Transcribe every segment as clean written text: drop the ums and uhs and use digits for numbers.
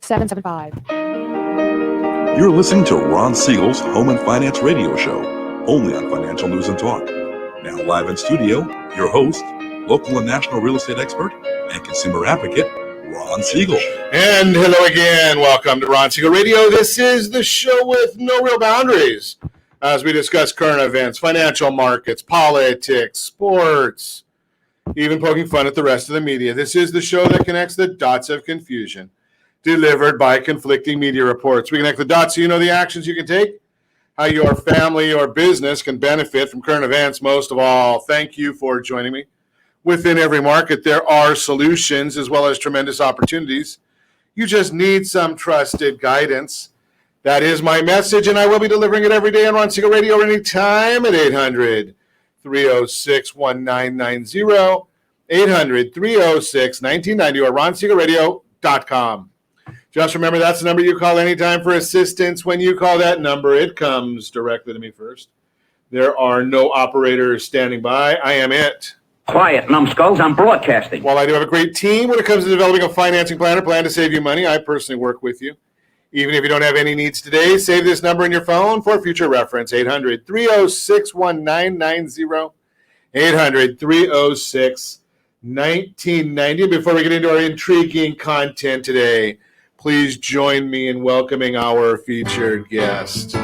775. You're listening to Ron Siegel's Home and Finance Radio Show, only on Financial News and Talk. Now live in studio, your host, local and national real estate expert and consumer advocate, Ron Siegel. And hello again. Welcome to Ron Siegel Radio. This is the show with no real boundaries as we discuss current events, financial markets, politics, sports, even poking fun at the rest of the media. This is the show that connects the dots of confusion delivered by conflicting media reports. We connect the dots so you know the actions you can take, how your family or business can benefit from current events. Most of all, thank you for joining me. Within every market, there are solutions as well as tremendous opportunities. You just need some trusted guidance. That is my message, and I will be delivering it every day on Ron Siegel Radio anytime at 800-306-1990, 800-306-1990, or ronsiegelradio.com. Just remember, that's the number you call anytime for assistance. When you call that number, it comes directly to me first. There are no operators standing by. I am it. Quiet, numbskulls, I'm broadcasting. While I do have a great team when it comes to developing a financing plan or plan to save you money, I personally work with you. Even if you don't have any needs today, save this number in your phone for future reference, 800-306-1990, 800-306-1990. Before we get into our intriguing content today, please join me in welcoming our featured guest.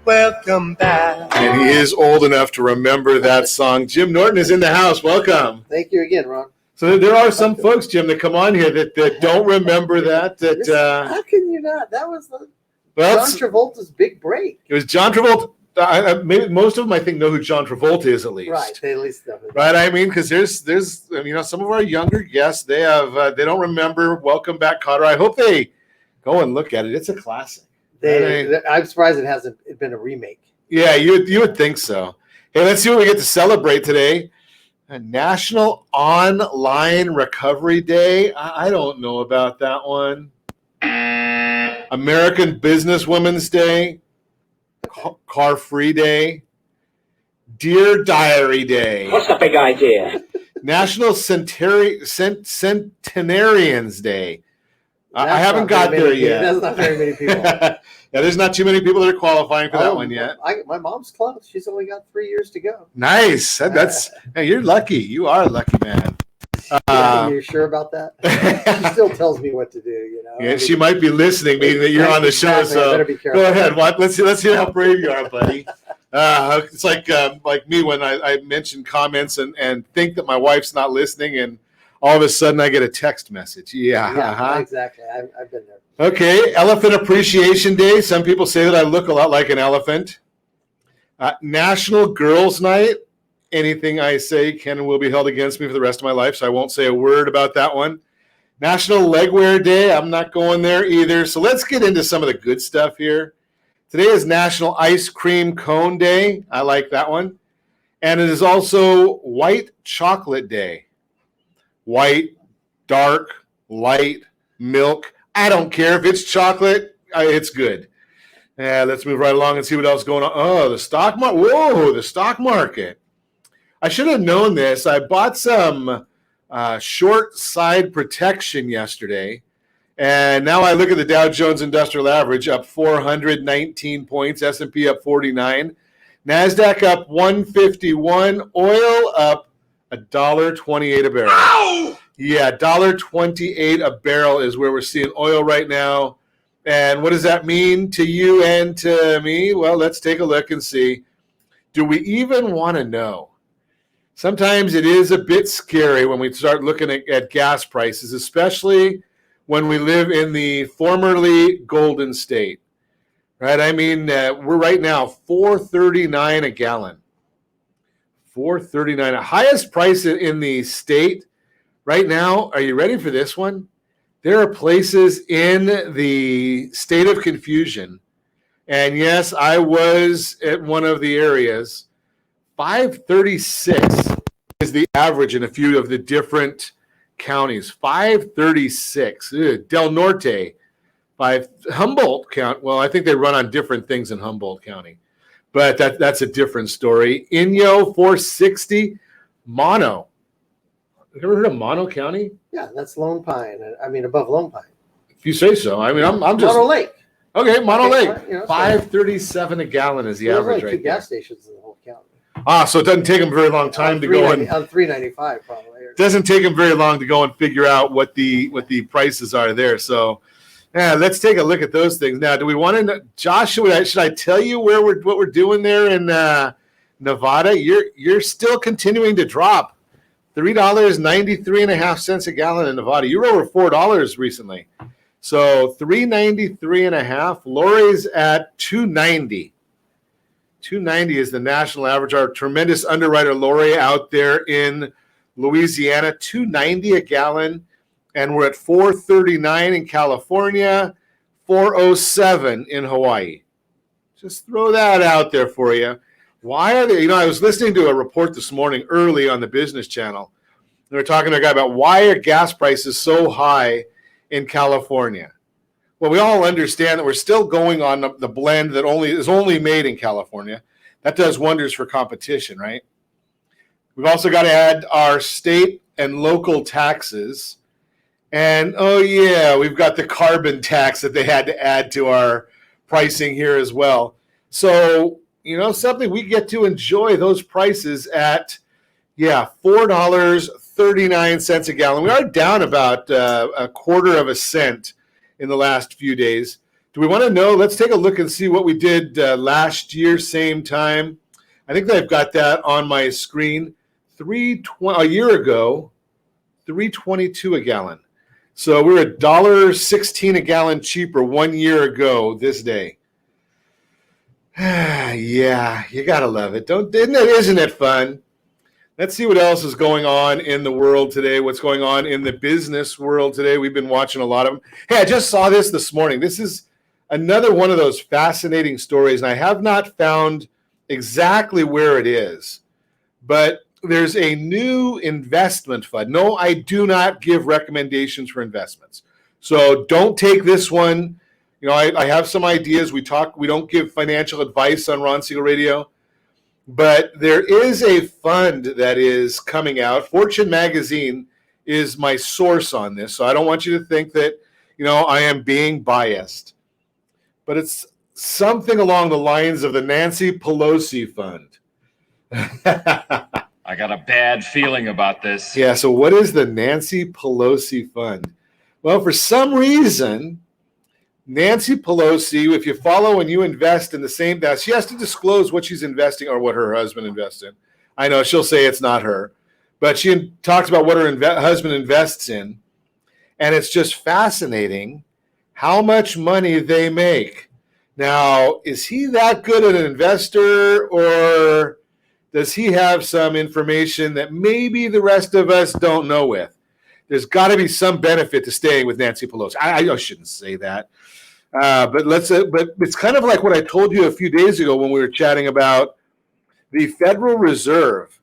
Welcome back. And he is old enough to remember that song. Jim Norton is in the house. Welcome. Thank you again, Ron. So there are some folks, Jim, that come on here that don't remember that. How can you not? That was John Travolta's big break. It was John Travolta. Maybe most of them, I think, know who John Travolta is at least. Right, they at least know it. Right, I mean, because there's some of our younger guests, they don't remember Welcome Back, Kotter. I hope they go and look at it. It's a classic. I'm surprised it hasn't been a remake. Yeah, you would think so. Hey, let's see what we get to celebrate today. National Online Recovery Day. I don't know about that one. American Businesswomen's Day. Car Free Day. Dear Diary Day. What's the big idea? National Centenarians Day. I haven't got there yet. That's not very many people. Yeah, there's not too many people that are qualifying for that one yet. My mom's close. She's only got 3 years to go. Nice. Hey, you're lucky. You are a lucky man. You're sure about that? She still tells me what to do. Yeah, she might be listening, meaning that you're on the show. So better be careful. Go ahead. Let's hear how brave you are, buddy. It's like me when I mention comments and think that my wife's not listening, and all of a sudden I get a text message. Yeah, exactly. I've been there. Okay, Elephant Appreciation Day. Some people say that I look a lot like an elephant. National Girls Night. Anything I say can and will be held against me for the rest of my life, so I won't say a word about that one. National Legwear Day. I'm not going there either. So let's get into some of the good stuff here. Today is National Ice Cream Cone Day. I like that one. And it is also White Chocolate Day. White, dark, light, milk. I don't care if it's chocolate. It's good. Let's move right along and see what else is going on. Oh, the stock market. Whoa, the stock market. I should have known this. I bought some short side protection yesterday, and now I look at the Dow Jones Industrial Average up 419 points, S&P up 49, NASDAQ up 151, oil up $1.28 a barrel. Ow! Yeah, $1.28 a barrel is where we're seeing oil right now. And what does that mean to you and to me? Well, let's take a look and see. Do we even want to know? Sometimes it is a bit scary when we start looking at gas prices, especially when we live in the formerly Golden State, right? I mean, we're right now $4.39 a gallon. $4.39, highest price in the state right now. Are you ready for this one? There are places in the state of confusion, and yes, I was at one of the areas. 536 is the average in a few of the different counties. 536. Del Norte, Humboldt County. Well, I think they run on different things in Humboldt County, but that's a different story. Inyo, 460. Mono. Have you ever heard of Mono County? Yeah, that's Lone Pine. I mean, above Lone Pine. If you say so. I mean, I'm just Mono Lake. Okay. Mono Lake. You know, $5.37 a gallon is the there's average only right two there. gas stations in the whole county. So it doesn't take them very long time to go and on 395 probably. doesn't take them very long to go and figure out what the prices are there. So, yeah, let's take a look at those things now. Do we want to, Josh? Should I tell you what we're doing there in Nevada? You're still continuing to drop. $3.93.5 a gallon in Nevada. You were over $4 recently. So $3.93.5. Lori's at $2.90. $2.90 is the national average. Our tremendous underwriter Lori out there in Louisiana, $2.90 a gallon, and we're at $4.39 in California, $4.07 in Hawaii. Just throw that out there for you. Why are they? I was listening to a report this morning early on the Business Channel. They were talking to a guy about why are gas prices so high in California. Well, we all understand that we're still going on the blend that is only made in California. That does wonders for competition, right? We've also got to add our state and local taxes. And, we've got the carbon tax that they had to add to our pricing here as well. So, something we get to enjoy those prices at, $4.39 a gallon. We are down about a quarter of a cent in the last few days. Do we want to know? Let's take a look and see what we did last year, same time. I think I've got that on my screen. A year ago, $3.22 a gallon. So we're $1.16 a gallon cheaper 1 year ago this day. Yeah, you gotta love it, isn't it fun? Let's see what else is going on in the world today. What's going on in the business world today? We've been watching a lot of them. Hey, I just saw this morning. This is another one of those fascinating stories, and I have not found exactly where it is, but there's a new investment fund. No, I do not give recommendations for investments. So don't take this one. I have some ideas. We don't give financial advice on Ron Siegel Radio, but there is a fund that is coming out. Fortune Magazine is my source on this. So I don't want you to think that, I am being biased, but it's something along the lines of the Nancy Pelosi fund. I got a bad feeling about this. Yeah, so what is the Nancy Pelosi fund? Well, for some reason, Nancy Pelosi, if you follow and you invest in the same, she has to disclose what she's investing or what her husband invests in. I know she'll say it's not her, but she talks about what her husband invests in, and it's just fascinating how much money they make. Now, is he that good an investor, or does he have some information that maybe the rest of us don't know with? There's got to be some benefit to staying with Nancy Pelosi. I shouldn't say that, but it's kind of like what I told you a few days ago when we were chatting about the Federal Reserve,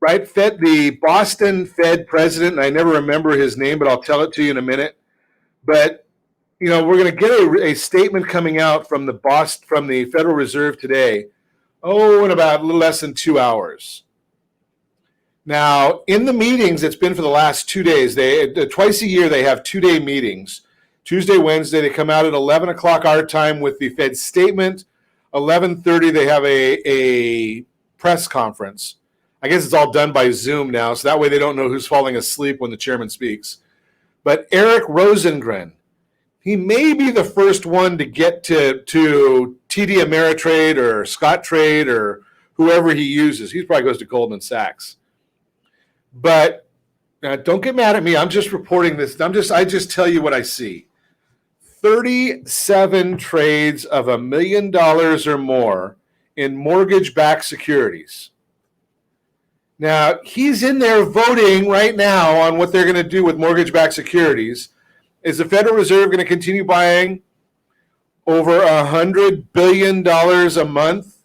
right? the Boston Fed president, and I never remember his name, but I'll tell it to you in a minute. But we're going to get a statement coming out from the Federal Reserve today. In about a little less than 2 hours. Now, in the meetings, it's been for the last 2 days. Twice a year, they have 2-day meetings. Tuesday, Wednesday, they come out at 11 o'clock our time with the Fed statement. 11:30, they have a press conference. I guess it's all done by Zoom now, so that way they don't know who's falling asleep when the chairman speaks. But Eric Rosengren, he may be the first one to get to TD Ameritrade or Scottrade or whoever he uses. He probably goes to Goldman Sachs. But don't get mad at me. I'm just reporting this. I just tell you what I see. 37 trades of $1 million or more in mortgage-backed securities. Now, he's in there voting right now on what they're going to do with mortgage-backed securities. Is the Federal Reserve going to continue buying over $100 billion a month?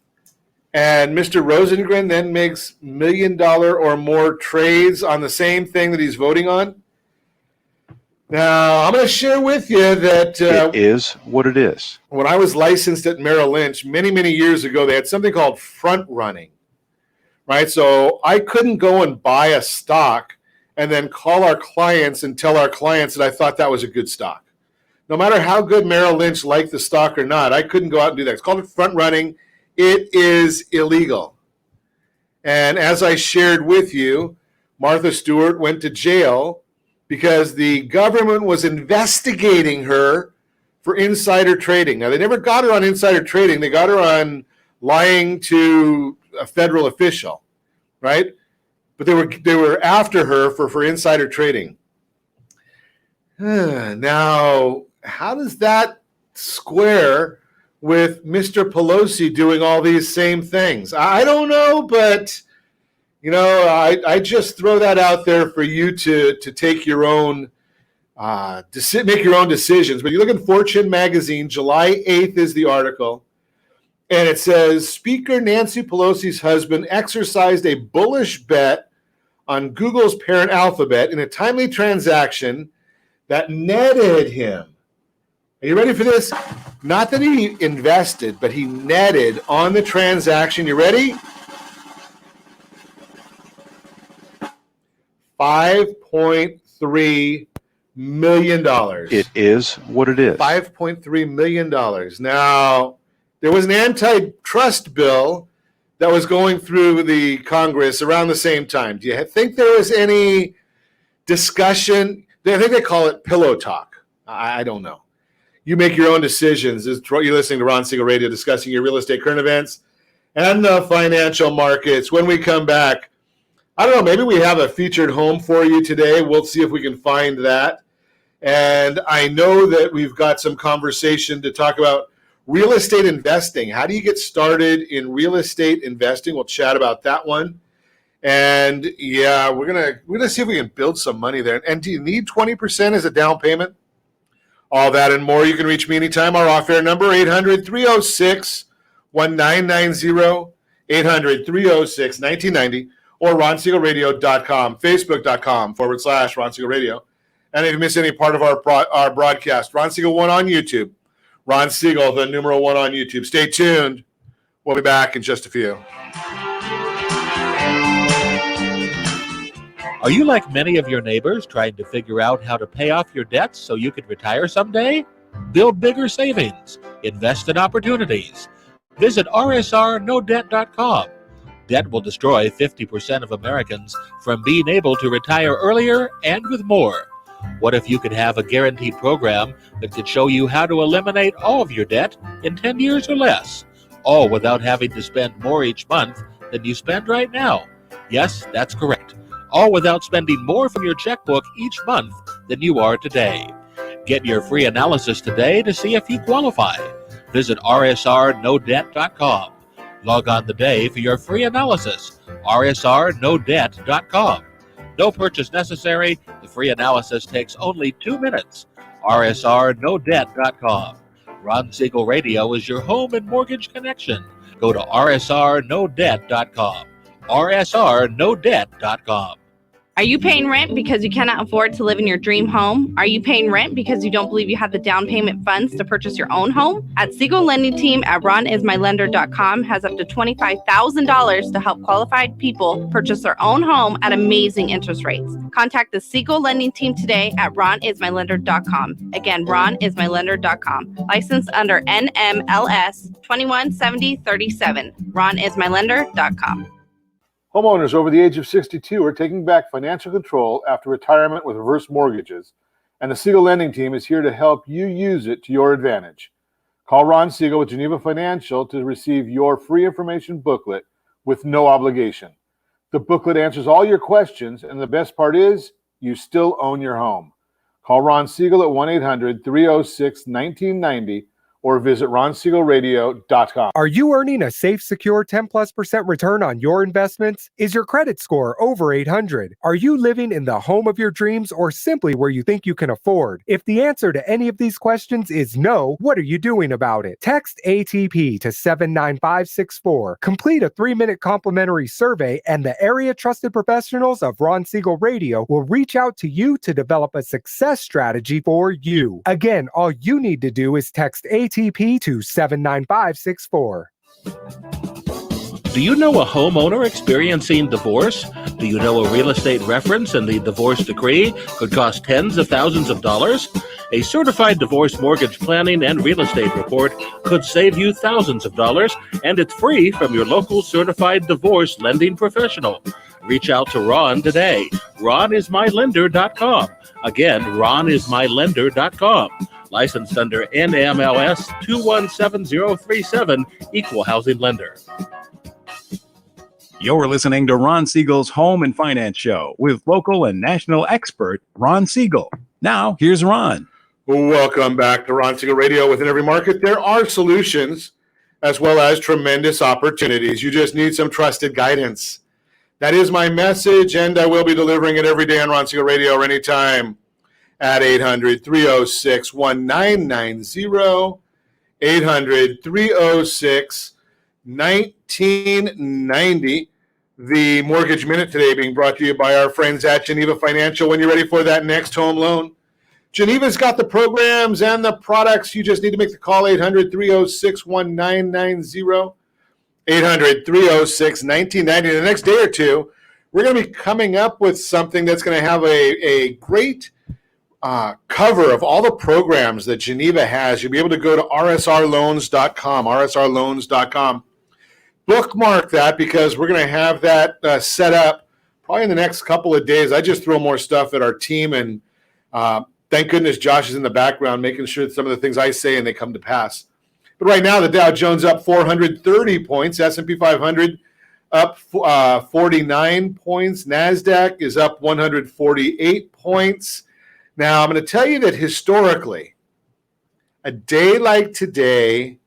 And Mr. Rosengren then makes $1 million or more trades on the same thing that he's voting on? Now, I'm going to share with you that it is what it is. When I was licensed at Merrill Lynch many, many years ago, they had something called front running. right? So I couldn't go and buy a stock and then call our clients and tell our clients that I thought that was a good stock. No matter how good Merrill Lynch liked the stock or not, I couldn't go out and do that. It's called front running. It is illegal. And as I shared with you, Martha Stewart went to jail because the government was investigating her for insider trading. Now, they never got her on insider trading. They got her on lying to a federal official, right? But they were after her for insider trading. Now, how does that square with Mr. Pelosi doing all these same things? I don't know, but I just throw that out there for you to take your own make your own decisions. But you look at Fortune magazine, July 8th is the article, and it says Speaker Nancy Pelosi's husband exercised a bullish bet on Google's parent Alphabet in a timely transaction that netted him. Are you ready for this? Not that he invested, but he netted on the transaction. You ready? $5.3 million. It is what it is. $5.3 million. Now, there was an antitrust bill that was going through the Congress around the same time. Do you think there was any discussion? I think they call it pillow talk. I don't know. You make your own decisions. You're listening to Ron Siegel Radio, discussing your real estate current events and the financial markets. When we come back, I don't know, maybe we have a featured home for you today. We'll see if we can find that. And I know that we've got some conversation to talk about real estate investing. How do you get started in real estate investing? We'll chat about that one. And yeah, we're gonna see if we can build some money there. And do you need 20% as a down payment? All that and more. You can reach me anytime. Our off-air number, 800-306-1990, 800-306-1990, or RonSiegelRadio.com, Facebook.com/Ron Siegel Radio. And if you miss any part of our broadcast, Ron Siegel 1 on YouTube. Ron Siegel, the numeral 1 on YouTube. Stay tuned. We'll be back in just a few. Are you like many of your neighbors trying to figure out how to pay off your debts so you can retire someday? Build bigger savings. Invest in opportunities. Visit rsrnodebt.com. Debt will destroy 50% of Americans from being able to retire earlier and with more. What if you could have a guaranteed program that could show you how to eliminate all of your debt in 10 years or less, all without having to spend more each month than you spend right now? Yes, that's correct. All without spending more from your checkbook each month than you are today. Get your free analysis today to see if you qualify. Visit rsrnodebt.com. Log on today for your free analysis, rsrnodebt.com. No purchase necessary. The free analysis takes only 2 minutes. rsrnodebt.com. Ron Siegel Radio is your home and mortgage connection. Go to rsrnodebt.com. rsrnodebt.com. Are you paying rent because you cannot afford to live in your dream home? Are you paying rent because you don't believe you have the down payment funds to purchase your own home? At Siegel Lending Team at ronismylender.com has up to $25,000 to help qualified people purchase their own home at amazing interest rates. Contact the Siegel Lending Team today at ronismylender.com. Again, ronismylender.com. Licensed under NMLS 217037. ronismylender.com. Homeowners over the age of 62 are taking back financial control after retirement with reverse mortgages, and the Siegel Lending Team is here to help you use it to your advantage. Call Ron Siegel with Geneva Financial to receive your free information booklet with no obligation. The booklet answers all your questions, and the best part is you still own your home. Call Ron Siegel at 1-800-306-1990 or visit RonSiegelRadio.com. Are you earning a safe, secure 10+% return on your investments? Is your credit score over 800? Are you living in the home of your dreams or simply where you think you can afford? If the answer to any of these questions is no, what are you doing about it? Text ATP to 79564. Complete a 3-minute complimentary survey, and the area trusted professionals of Ron Siegel Radio will reach out to you to develop a success strategy for you. Again, all you need to do is text ATP to 79564. Do you know a homeowner experiencing divorce? Do you know a real estate reference and the divorce decree could cost tens of thousands of dollars? A certified divorce mortgage planning and real estate report could save you thousands of dollars, and it's free from your local certified divorce lending professional. Reach out to Ron today. RonIsMyLender.com. Again, RonIsMyLender.com. Licensed under NMLS 217037, Equal Housing Lender. You're listening to Ron Siegel's Home and Finance Show with local and national expert Ron Siegel. Now, here's Ron. Welcome back to Ron Siegel Radio. Within every market, there are solutions as well as tremendous opportunities. You just need some trusted guidance. That is my message, and I will be delivering it every day on Ron Siegel Radio or anytime at 800-306-1990, 800-306-1990. The Mortgage Minute today being brought to you by our friends at Geneva Financial. When you're ready for that next home loan, Geneva's got the programs and the products. You just need to make the call, 800-306-1990, 800-306-1990. The next day or two, we're going to be coming up with something that's going to have a great cover of all the programs that Geneva has. You'll be able to go to rsrloans.com, rsrloans.com. Bookmark that because we're going to have that set up probably in the next couple of days. I just throw more stuff at our team, and thank goodness Josh is in the background making sure that some of the things I say and they come to pass. But right now, the Dow Jones up 430 points, S&P 500 up 49 points, NASDAQ is up 148 points. Now, I'm going to tell you that historically, a day like today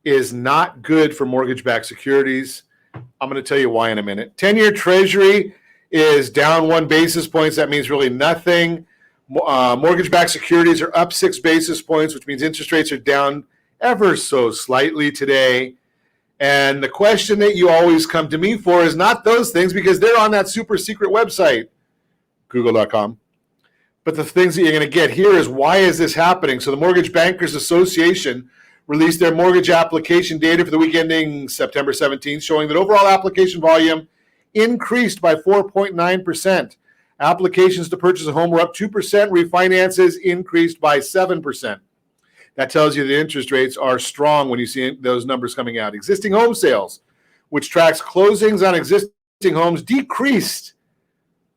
is not good for mortgage-backed securities. I'm going to tell you why in a minute. 10-year Treasury is down 1 basis point. That means really nothing. Mortgage-backed securities are up 6 basis points, which means interest rates are down ever so slightly today. And the question that you always come to me for is not those things because they're on that super secret website, google.com. But the things that you're going to get here is why is this happening? So the Mortgage Bankers Association released their mortgage application data for the week ending September 17th, showing that overall application volume increased by 4.9%. Applications to purchase a home were up 2%. Refinances increased by 7%. That tells you the interest rates are strong when you see those numbers coming out. Existing home sales, which tracks closings on existing homes, decreased.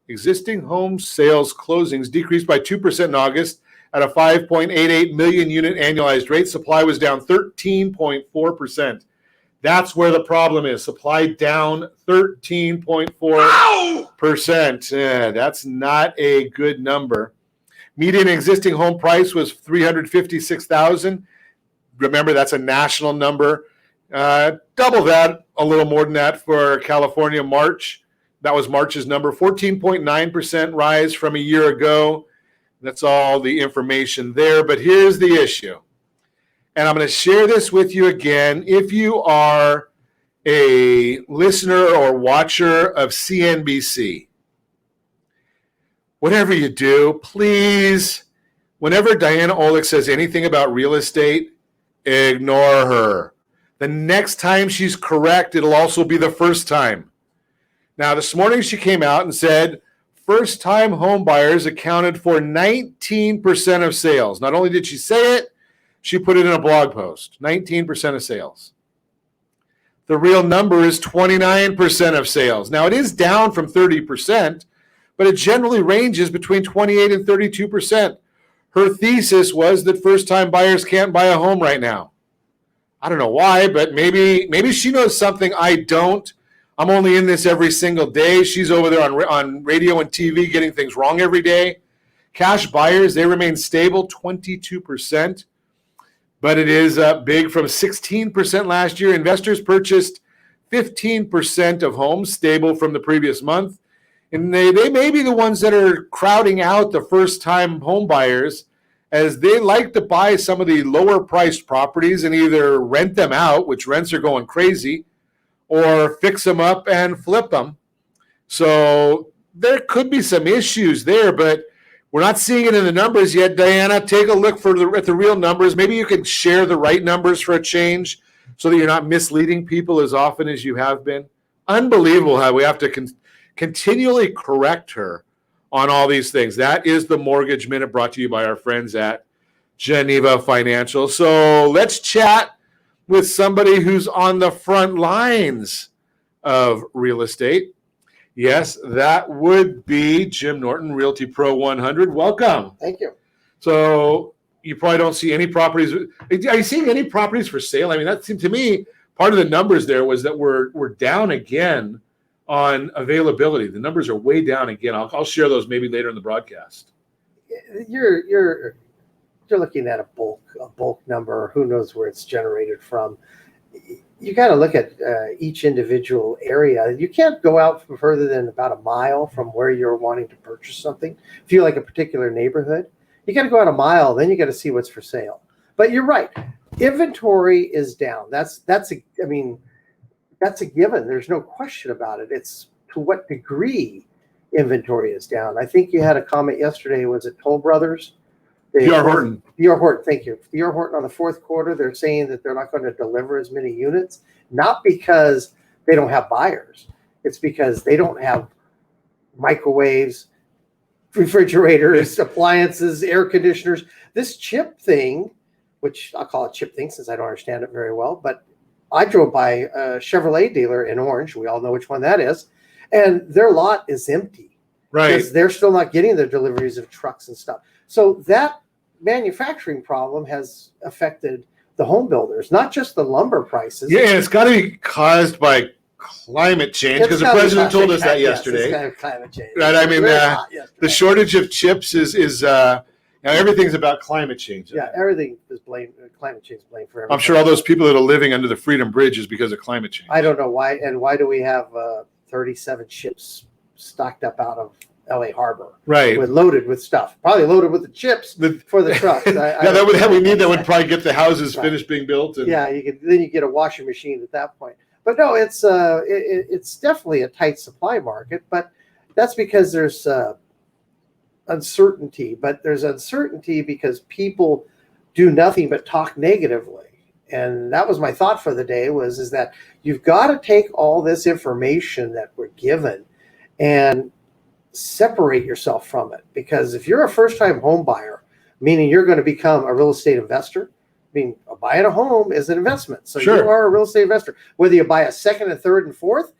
Existing home sales closings decreased by 2% in August at a 5.88 million unit annualized rate. Supply was down 13.4%. That's where the problem is. Supply down 13.4%. Yeah, that's not a good number. Median existing home price was $356,000. Remember, that's a national number. Double that, a little more than that for California, March. That was March's number, 14.9% rise from a year ago. That's all the information there. But here's the issue. And I'm going to share this with you again. If you are a listener or watcher of CNBC, whatever you do, please, whenever Diana Olick says anything about real estate, ignore her. The next time she's correct, it'll also be the first time. Now, this morning she came out and said first-time home buyers accounted for 19% of sales. Not only did she say it, she put it in a blog post, 19% of sales. The real number is 29% of sales. Now, it is down from 30%, but it generally ranges between 28 and 32%. Her thesis was that first-time buyers can't buy a home right now. I don't know why, but maybe she knows something I don't. I'm only in this every single day. She's over there on radio and TV getting things wrong every day. Cash buyers, they remain stable, 22%. But it is up big from 16% last year. Investors purchased 15% of homes, stable from the previous month. And they may be the ones that are crowding out the first-time home buyers as they like to buy some of the lower-priced properties and either rent them out, which rents are going crazy, or fix them up and flip them. So there could be some issues there, but we're not seeing it in the numbers yet. Diana, take a look at the real numbers. Maybe you can share the right numbers for a change so that you're not misleading people as often as you have been. unbelievable how we have to continually correct her on all these things. That is the Mortgage Minute, brought to you by our friends at Geneva Financial. So let's chat with somebody who's on the front lines of real estate. Yes, that would be Jim Norton, Realty Pro 100. Welcome. Thank you. So you probably don't see any properties. Are you seeing any properties for sale? I mean, that seemed to me, part of the numbers there was that we're down again on availability. The numbers are way down again. I'll share those maybe later in the broadcast. You're looking at a bulk number. Who knows where it's generated from? You got to look at each individual area. You can't go out further than about a mile from where you're wanting to purchase something. If you like a particular neighborhood, you got to go out a mile. Then you got to see what's for sale. But you're right. Inventory is down. That's a given. There's no question about it. It's to what degree inventory is down. I think you had a comment yesterday. Was it Toll Brothers? D.R. Horton. D.R. Horton, thank you. D.R. Horton on the fourth quarter, they're saying that they're not going to deliver as many units, not because they don't have buyers. It's because they don't have microwaves, refrigerators, appliances, air conditioners. This chip thing, which I'll call it chip thing since I don't understand it very well, but I drove by a Chevrolet dealer in Orange. We all know which one that is. And their lot is empty. Right. Because they're still not getting their deliveries of trucks and stuff. So that manufacturing problem has affected the home builders, not just the lumber prices. Yeah, and it's got to be caused by climate change, because the president told us that yesterday. Yes, it's climate change. Right. I mean, the shortage of chips is now everything's about climate change. Yeah, everything is blamed. Climate change is blamed for everything. I'm sure all those people that are living under the Freedom Bridge is because of climate change. I don't know why. And why do we have 37 ships stocked up out of LA Harbor, right? Loaded with stuff, probably loaded with the chips for the trucks. We need that would probably get the houses finished being built. And yeah, then you get a washing machine at that point. But no, it's definitely a tight supply market. But that's because there's uncertainty. But there's uncertainty because people do nothing but talk negatively. And that was my thought for the day is that you've got to take all this information that we're given and separate yourself from it. Because if you're a first-time home buyer, meaning you're going to become a real estate investor, I mean, buying a home is an investment. So sure. You are a real estate investor. Whether you buy a second and third and fourth,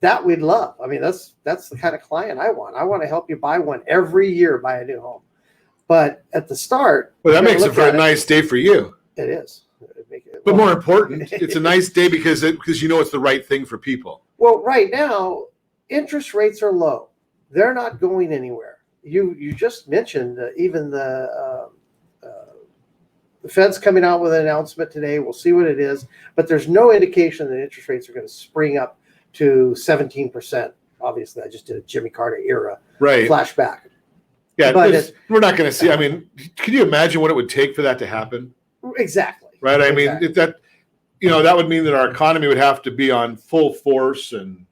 that we'd love. I mean, that's the kind of client I want. I want to help you buy one every year, buy a new home. But at the start, well, that makes it for a nice day for you. It is. But more important, it's a nice day because you know it's the right thing for people. Well, right now, interest rates are low. They're not going anywhere. You just mentioned even the Fed's coming out with an announcement today. We'll see what it is, but there's no indication that interest rates are going to spring up to 17%. Obviously, I just did a Jimmy Carter era flashback. Yeah, but we're not going to see. I mean, can you imagine what it would take for that to happen? Exactly. Right. I mean, if that would mean that our economy would have to be on full force and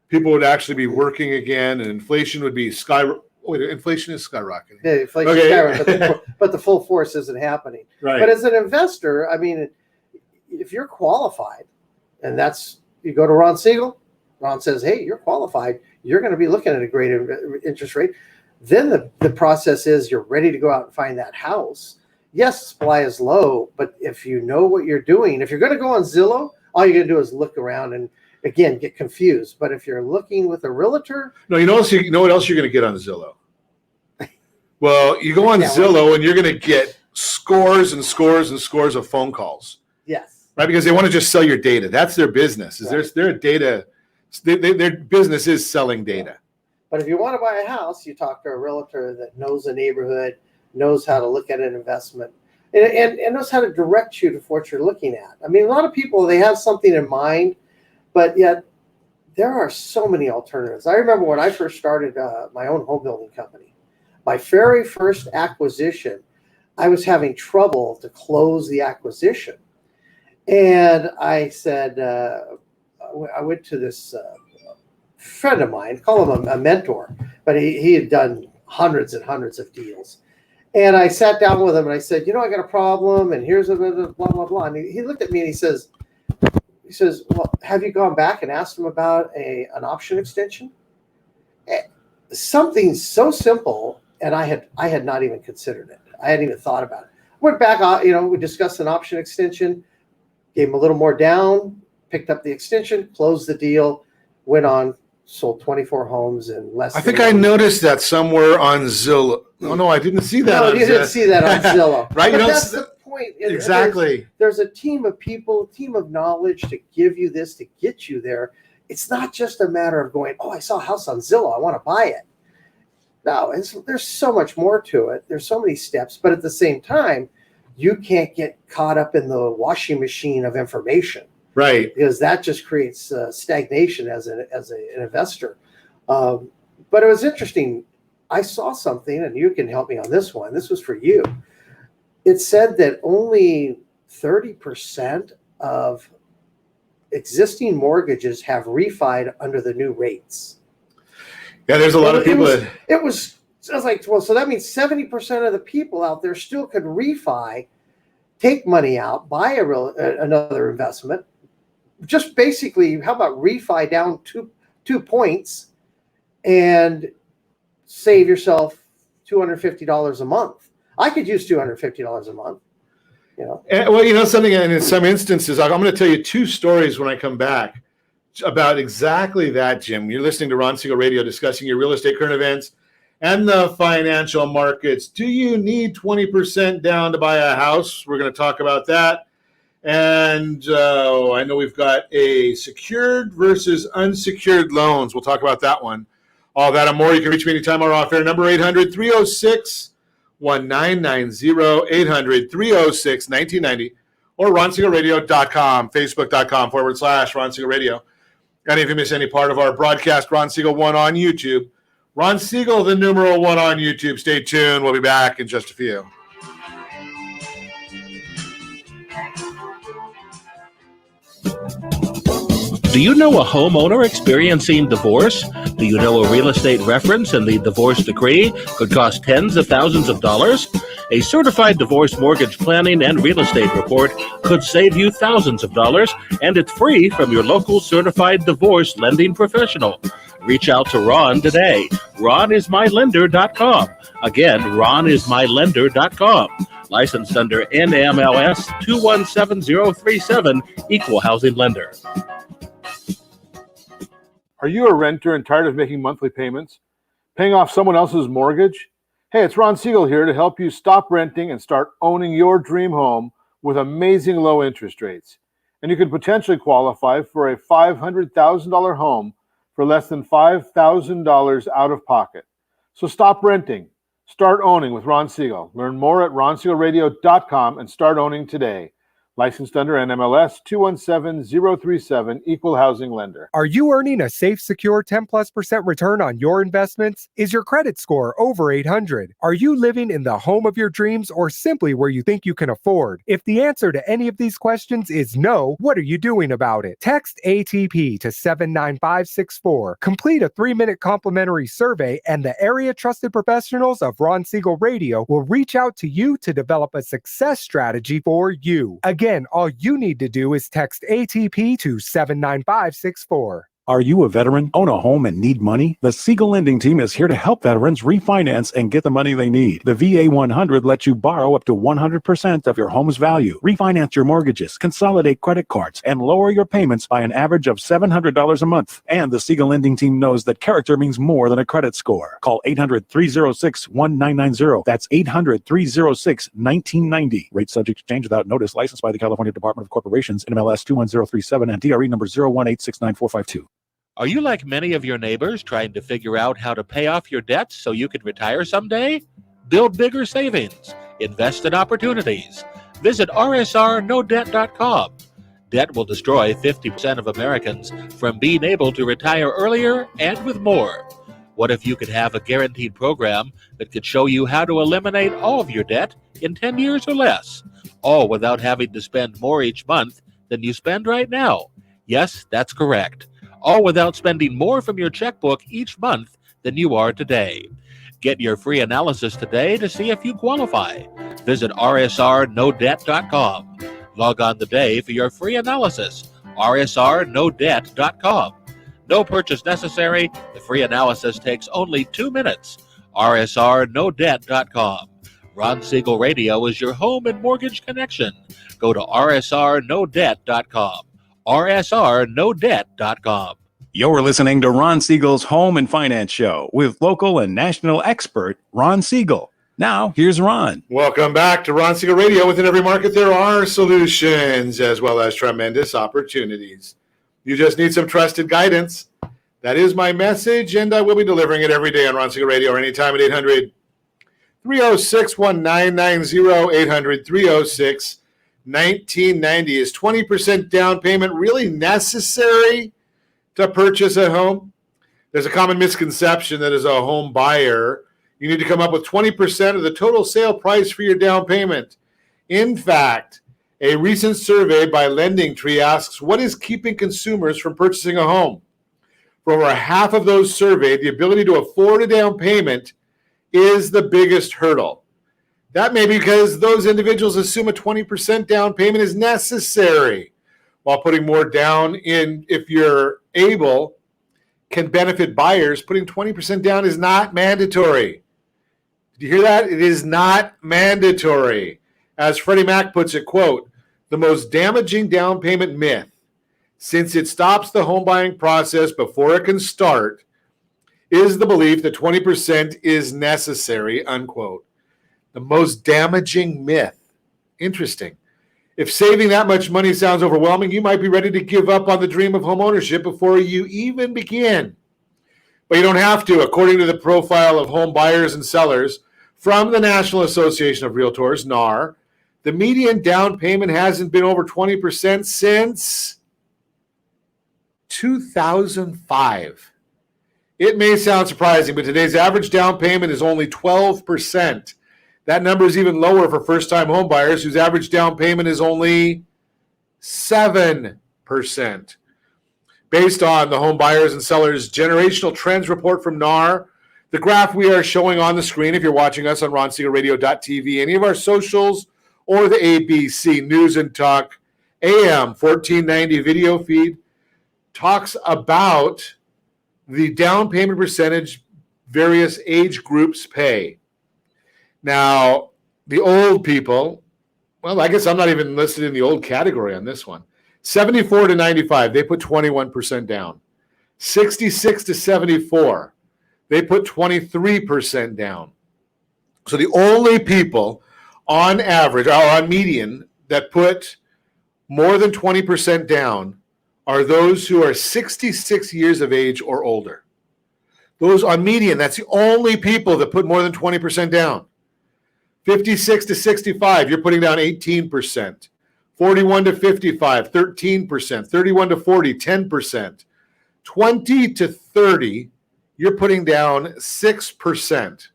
people would actually be working again, and inflation would be inflation is skyrocketing. Yeah, inflation is skyrocketing, but the full force isn't happening. Right. But as an investor, I mean, if you're qualified, and you go to Ron Siegel, Ron says, hey, you're qualified, you're going to be looking at a great interest rate. Then the process is you're ready to go out and find that house. Yes, supply is low, but if you know what you're doing, if you're going to go on Zillow, all you're going to do is look around and again, get confused. But if you're looking with a realtor, no, you know what else you're going to get on Zillow? Well, you go on Zillow and you're going to get scores and scores and scores of phone calls. Yes, right, because they want to just sell your data. That's their business. They're a data. Their business is selling data. But if you want to buy a house, you talk to a realtor that knows the neighborhood, knows how to look at an investment, and knows how to direct you to what you're looking at. I mean, a lot of people, they have something in mind, but yet there are so many alternatives. I remember when I first started my own home building company, my very first acquisition, I was having trouble to close the acquisition. And I said, I went to this friend of mine, call him a mentor, but he had done hundreds and hundreds of deals. And I sat down with him and I said, I got a problem and here's a blah, blah, blah. And he looked at me and he says, he says, well, have you gone back and asked them about an option extension? Something so simple, and I had not even considered it. I hadn't even thought about it. Went back, we discussed an option extension, gave him a little more down, picked up the extension, closed the deal, went on, sold 24 homes in less I than think I noticed that somewhere on Zillow. Oh, no, I didn't see that. No, on you didn't see that on Zillow. Right? But that's the point. Exactly. There's a team of people, team of knowledge to give you this, to get you there. It's not just a matter of going, oh, I saw a house on Zillow, I want to buy it. No, there's so much more to it. There's so many steps, but at the same time, you can't get caught up in the washing machine of information, right? Because that just creates stagnation as an investor. But it was interesting. I saw something, and you can help me on this one. This was for you. It said that only 30% of existing mortgages have refied under the new rates. Yeah, there's a lot of people. I was like, well, so that means 70% of the people out there still could refi, take money out, buy another investment. Just basically, how about refi down two points and save yourself $250 a month? I could use $250 a month. And, something, and in some instances, I'm going to tell you two stories when I come back about exactly that, Jim. You're listening to Ron Siegel Radio, discussing your real estate current events and the financial markets. Do you need 20% down to buy a house? We're going to talk about that. And I know we've got a secured versus unsecured loans. We'll talk about that one. All that and more. You can reach me anytime or off air. Number 800-306-1990, 800-306-1990, or RonSiegelRadio.com, Facebook.com/Ron Siegel Radio. And if you miss any part of our broadcast, Ron Siegel 1 on YouTube. Ron Siegel, the numeral 1 on YouTube. Stay tuned. We'll be back in just a few. Do you know a homeowner experiencing divorce? Do you know a real estate reference and the divorce decree could cost tens of thousands of dollars? A certified divorce mortgage planning and real estate report could save you thousands of dollars, and it's free from your local certified divorce lending professional. Reach out to Ron today. RonIsMyLender.com. Again, RonIsMyLender.com. Licensed under NMLS 217037, Equal Housing Lender. Are you a renter and tired of making monthly payments? Paying off someone else's mortgage? Hey, it's Ron Siegel here to help you stop renting and start owning your dream home with amazing low interest rates. And you could potentially qualify for a $500,000 home for less than $5,000 out of pocket. So stop renting. Start owning with Ron Siegel. Learn more at RonSiegelRadio.com and start owning today. Licensed under NMLS 217037, Equal Housing Lender. Are you earning a safe, secure 10+% return on your investments? Is your credit score over 800? Are you living in the home of your dreams or simply where you think you can afford? If the answer to any of these questions is no, what are you doing about it? Text ATP to 79564. Complete a 3-minute complimentary survey, and the area trusted professionals of Ron Siegel Radio will reach out to you to develop a success strategy for you. Again, all you need to do is text ATP to 79564. Are you a veteran, own a home, and need money? The Siegel Lending Team is here to help veterans refinance and get the money they need. The VA 100 lets you borrow up to 100% of your home's value, refinance your mortgages, consolidate credit cards, and lower your payments by an average of $700 a month. And the Siegel Lending Team knows that character means more than a credit score. Call 800-306-1990. That's 800-306-1990. Rate subject to change without notice. Licensed by the California Department of Corporations, NMLS 21037, and DRE number 018694452. Are you like many of your neighbors trying to figure out how to pay off your debts so you can retire someday? Build bigger savings. Invest in opportunities. Visit rsrnodebt.com. Debt will destroy 50% of Americans from being able to retire earlier and with more. What if you could have a guaranteed program that could show you how to eliminate all of your debt in 10 years or less, all without having to spend more each month than you spend right now? Yes, that's correct. All without spending more from your checkbook each month than you are today. Get your free analysis today to see if you qualify. Visit rsrnodebt.com. Log on today for your free analysis. rsrnodebt.com. No purchase necessary. The free analysis takes only 2 minutes. rsrnodebt.com. Ron Siegel Radio is your home and mortgage connection. Go to rsrnodebt.com. rsrnodebt.com. You're listening to Ron Siegel's Home and Finance Show with local and national expert Ron Siegel. Now, here's Ron. Welcome back to Ron Siegel Radio. Within every market, there are solutions as well as tremendous opportunities. You just need some trusted guidance. That is my message, and I will be delivering it every day on Ron Siegel Radio or anytime at 800-306-1990, 800-306-1990. Is 20% down payment really necessary to purchase a home? There's a common misconception that as a home buyer, you need to come up with 20% of the total sale price for your down payment. In fact, a recent survey by LendingTree asks, what is keeping consumers from purchasing a home? For over half of those surveyed, the ability to afford a down payment is the biggest hurdle. That may be because those individuals assume a 20% down payment is necessary, while putting more down in, if you're able, can benefit buyers. Putting 20% down is not mandatory. Did you hear that? It is not mandatory. As Freddie Mac puts it, quote, the most damaging down payment myth, since it stops the home buying process before it can start, is the belief that 20% is necessary, unquote. The most damaging myth. Interesting. If saving that much money sounds overwhelming, you might be ready to give up on the dream of home ownership before you even begin. But you don't have to. According to the profile of home buyers and sellers from the National Association of Realtors, NAR, the median down payment hasn't been over 20% since 2005. It may sound surprising, but today's average down payment is only 12%. That number is even lower for first-time home buyers whose average down payment is only 7%. Based on the Home Buyers and Sellers Generational Trends Report from NAR, the graph we are showing on the screen, if you're watching us on RonSiegelRadio.tv, any of our socials, or the ABC News and Talk AM 1490 video feed, talks about the down payment percentage various age groups pay. Now, the old people, well, I guess I'm not even listed in the old category on this one. 74 to 95, they put 21% down. 66 to 74, they put 23% down. So the only people on average, or on median, that put more than 20% down are those who are 66 years of age or older. Those on median, that's the only people that put more than 20% down. 56 to 65, you're putting down 18%. 41 to 55, 13%. 31 to 40, 10%. 20 to 30, you're putting down 6%.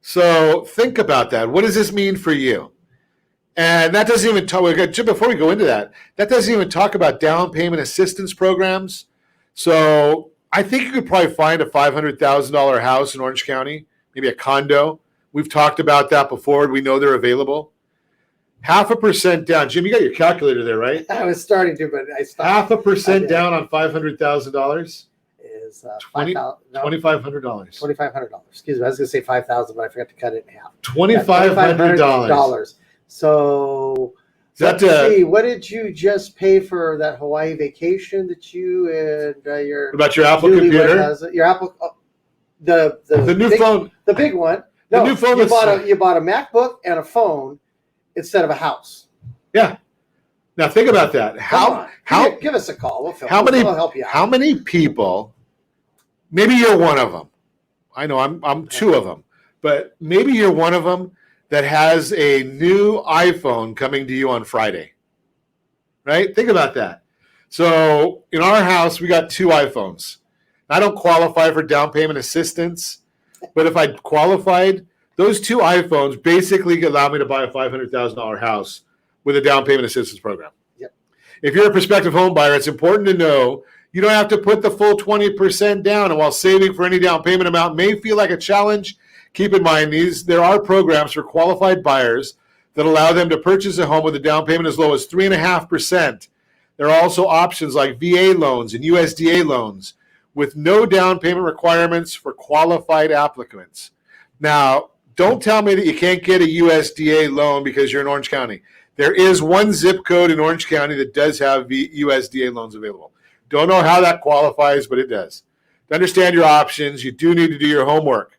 So think about that. What does this mean for you? And that doesn't even talk, before we go into that, that doesn't even talk about down payment assistance programs. So I think you could probably find a $500,000 house in Orange County, maybe a condo. We've talked about that before. We know they're available. 0.5% down. Jim, you got your calculator there, right? I was starting to, but I stopped. 0.5% down on $500,000 is $2,500. $2,500. Excuse me. I was going to say 5,000, but I forgot to cut it in half. $2,500. So let's see. What did you just pay for that Hawaii vacation that you and your? What about your Apple computer? Your Apple, the new big, phone, the big one. No, the new phone. You bought a MacBook and a phone instead of a house. Yeah. Now think about that. Give us a call. We'll help you out. How many people? Maybe you're one of them. I know I'm two of them, but maybe you're one of them that has a new iPhone coming to you on Friday. Right? Think about that. So in our house, we got 2 iPhones. I don't qualify for down payment assistance, but if I qualified, those 2 iPhones basically allow me to buy a $500,000 house with a down payment assistance program. Yep. If you're a prospective home buyer, it's important to know you don't have to put the full 20% down. And while saving for any down payment amount may feel like a challenge, keep in mind there are programs for qualified buyers that allow them to purchase a home with a down payment as low as 3.5%. There are also options like VA loans and USDA loans with no down payment requirements for qualified applicants. Now, don't tell me that you can't get a USDA loan because you're in Orange County. There is one zip code in Orange County that does have USDA loans available. Don't know how that qualifies, but it does. To understand your options, you do need to do your homework.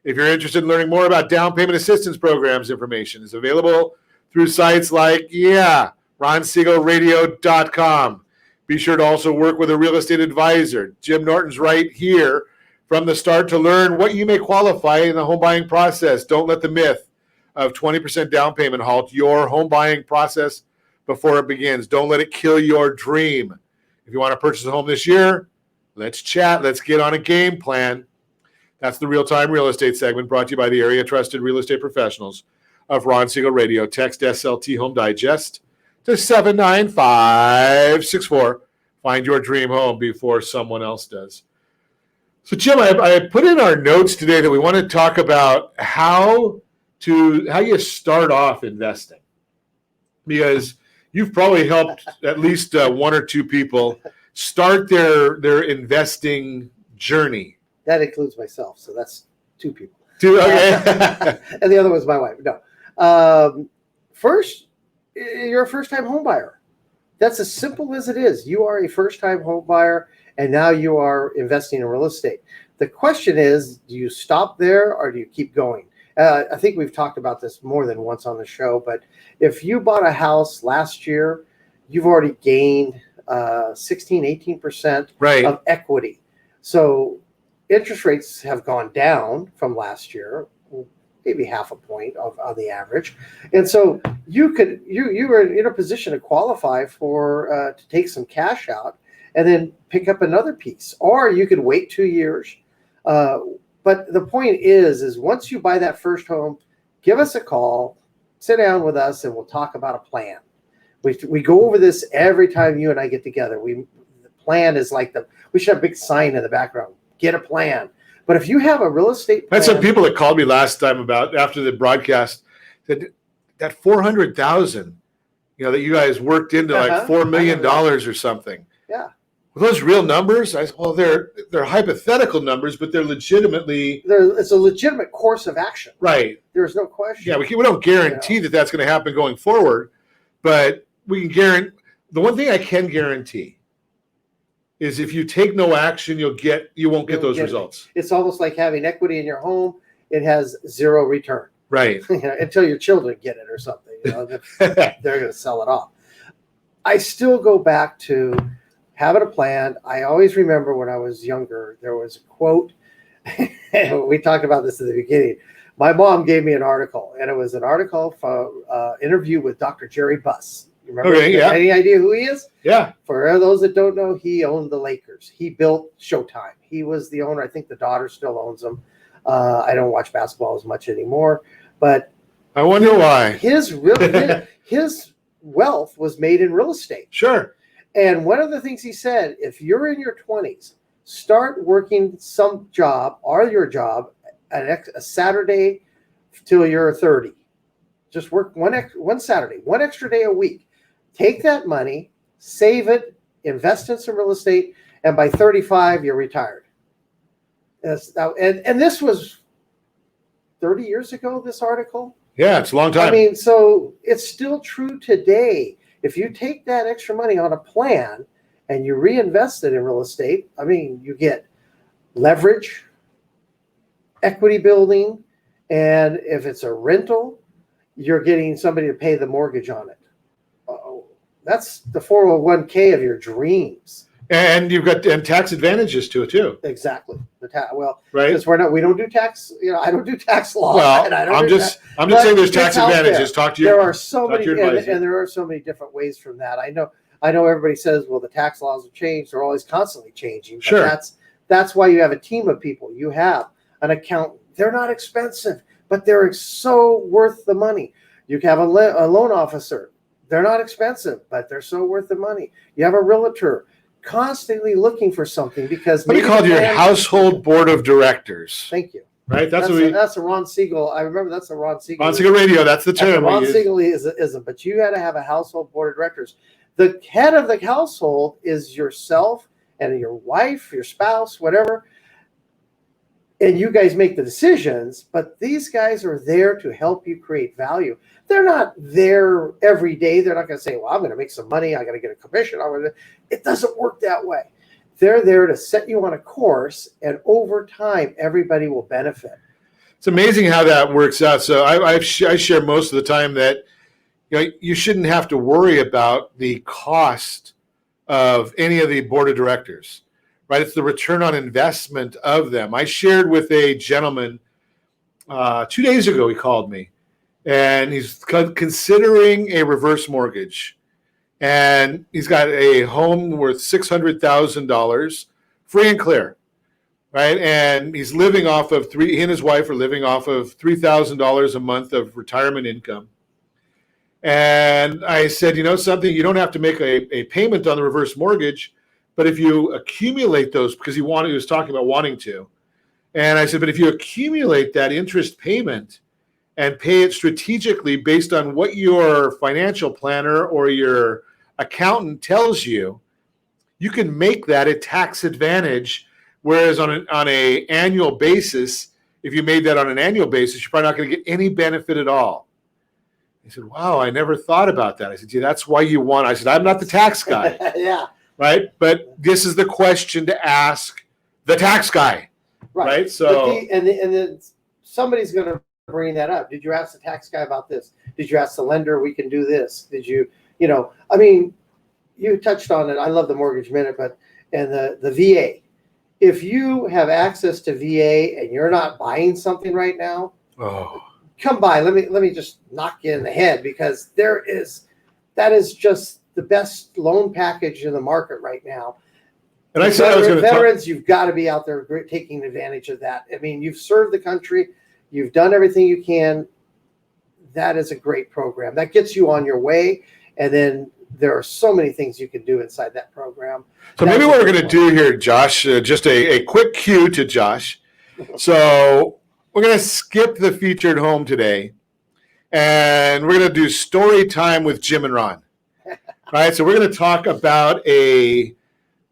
If you're interested in learning more about down payment assistance programs, information is available through sites like, RonSiegelRadio.com. Be sure to also work with a real estate advisor. Jim Norton's right here from the start to learn what you may qualify in the home buying process. Don't let the myth of 20% down payment halt your home buying process before it begins. Don't let it kill your dream. If you want to purchase a home this year, let's chat. Let's get on a game plan. That's the Real-Time Real Estate segment brought to you by the area trusted real estate professionals of Ron Siegel Radio. Text SLT Home Digest to 79564. Find your dream home before someone else does. So, Jim, I put in our notes today that we want to talk about how you start off investing, because you've probably helped at least one or two people start their investing journey. That includes myself, so that's two people. Two, okay. And the other one's my wife. No. First, you're a first-time home buyer. That's as simple as it is. You are a first-time home buyer, and now you are investing in real estate. The question is, do you stop there or do you keep going? I think we've talked about this more than once on the show, but if you bought a house last year, you've already gained 16, 18% of equity. So interest rates have gone down from last year, maybe half a point on the average. And so you were in a position to qualify for to take some cash out and then pick up another piece. Or you could wait 2 years. But the point is once you buy that first home, give us a call, sit down with us, and we'll talk about a plan. We go over this every time you and I get together. The plan is like we should have a big sign in the background. Get a plan. But if you have a real estate plan, I had some people that called me last time after the broadcast that 400,000, that you guys worked into like $4 million or something. Yeah. Were those real numbers? I said, well, they're hypothetical numbers, but they're legitimately. It's a legitimate course of action. Right. There's no question. Yeah, we don't guarantee that that's going to happen going forward, but we can guarantee. The one thing I can guarantee is if you take no action, you won't get those results. It's almost like having equity in your home. It has zero return. Right. Until your children get it or something. They're going to sell it off. I still go back to having a plan. I always remember when I was younger, there was a quote. We talked about this at the beginning. My mom gave me an article, and it was an article from interview with Dr. Jerry Buss. You remember? Okay, yeah. Any idea who he is? Yeah. For those that don't know, he owned the Lakers. He built Showtime. He was the owner. I think the daughter still owns them. I don't watch basketball as much anymore, but I wonder why. His wealth was made in real estate. Sure. And one of the things he said, if you're in your 20s, start working some job or your job a Saturday till you're 30. Just work one Saturday, one extra day a week. Take that money, save it, invest in some real estate, and by 35, you're retired. And this was 30 years ago, this article. Yeah, it's a long time. I mean, so it's still true today. If you take that extra money on a plan and you reinvest it in real estate, I mean, you get leverage, equity building, and if it's a rental, you're getting somebody to pay the mortgage on it. That's the 401k of your dreams. And you've got tax advantages to it too. Exactly. Right. Because we don't do tax. I don't do tax law. Well, I'm just saying there's tax advantages. There are so many, and there are so many different ways from that. I know. Everybody says, well, the tax laws have changed. They're always constantly changing. But sure. That's why you have a team of people. You have an accountant. They're not expensive, but they're so worth the money. You have a loan officer. They're not expensive, but they're so worth the money. You have a realtor. Constantly looking for something because what do you call your household board of directors? Thank you. Right, that's a Ron Siegel. I remember that's a Ron Siegel. Ron Siegel Radio. That's the term. Ron Siegel isn't, but you had to have a household board of directors The head of the household is yourself and your wife, your spouse, whatever. And you guys make the decisions, but these guys are there to help you create value. They're not there every day. They're not going to say, well, I'm going to make some money. I got to get a commission. It doesn't work that way. They're there to set you on a course, and over time, everybody will benefit. It's amazing how that works out. So I share most of the time that you shouldn't have to worry about the cost of any of the board of directors, right? It's the return on investment of them. I shared with a gentleman 2 days ago. He called me, and he's considering a reverse mortgage. And he's got a home worth $600,000, free and clear, right? And he's living off of he and his wife are living off of $3,000 a month of retirement income. And I said, you know something, you don't have to make a payment on the reverse mortgage, but if you accumulate those, because he was talking about wanting to. And I said, but if you accumulate that interest payment and pay it strategically based on what your financial planner or your accountant tells you, you can make that a tax advantage. Whereas on a annual basis, if you made that on an annual basis, you're probably not going to get any benefit at all. He said, wow, I never thought about that. I said, yeah, that's why you want. I said, I'm not the tax guy. Yeah. Right. But this is the question to ask the tax guy. Right. So, and then somebody's going to bring that up. Did you ask the tax guy about this? Did you ask the lender, we can do this? Did you, I mean, you touched on it. I love the Mortgage Minute, and the VA. If you have access to VA and you're not buying something right now, come by. Let me just knock you in the head, because that is just the best loan package in the market right now. And I said, veterans, you've got to be out there taking advantage of that. I mean, you've served the country, you've done everything you can. That is a great program. That gets you on your way, and then there are so many things you can do inside that program. So maybe what we're going to do here, Josh, just a quick cue to Josh. So we're going to skip the featured home today, and we're going to do story time with Jim and Ron. All right, so we're going to talk about a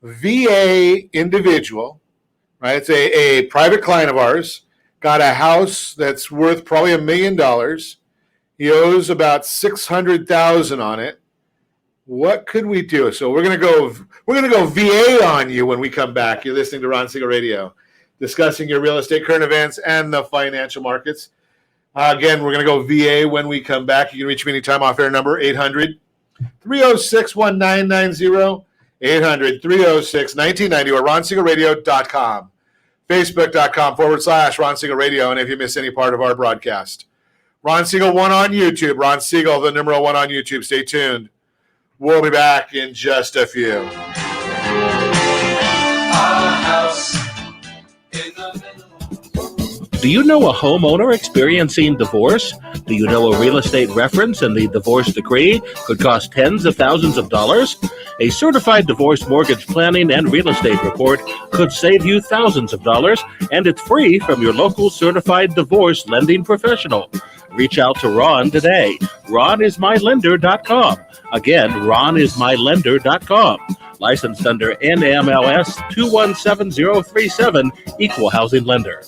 VA individual, right? It's a private client of ours, got a house that's worth probably $1 million. He owes about $600,000 on it. What could we do? So we're gonna go VA on you when we come back. You're listening to Ron Siegel Radio, discussing your real estate, current events, and the financial markets. Again, we're gonna go VA when we come back. You can reach me anytime off air number 800-306-1990, 800-306-1990, or RonSiegelRadio.com, Facebook.com/Ron Siegel Radio. And if you miss any part of our broadcast, Ron Siegel 1 on YouTube, Ron Siegel, the numeral 1 on YouTube. Stay tuned. We'll be back in just a few. Do you know a homeowner experiencing divorce? Do you know a real estate reference and the divorce decree could cost tens of thousands of dollars? A certified divorce mortgage planning and real estate report could save you thousands of dollars, and it's free from your local certified divorce lending professional. Reach out to Ron today. RonIsMyLender.com. Again, RonIsMyLender.com. Licensed under NMLS 217037, Equal Housing Lender.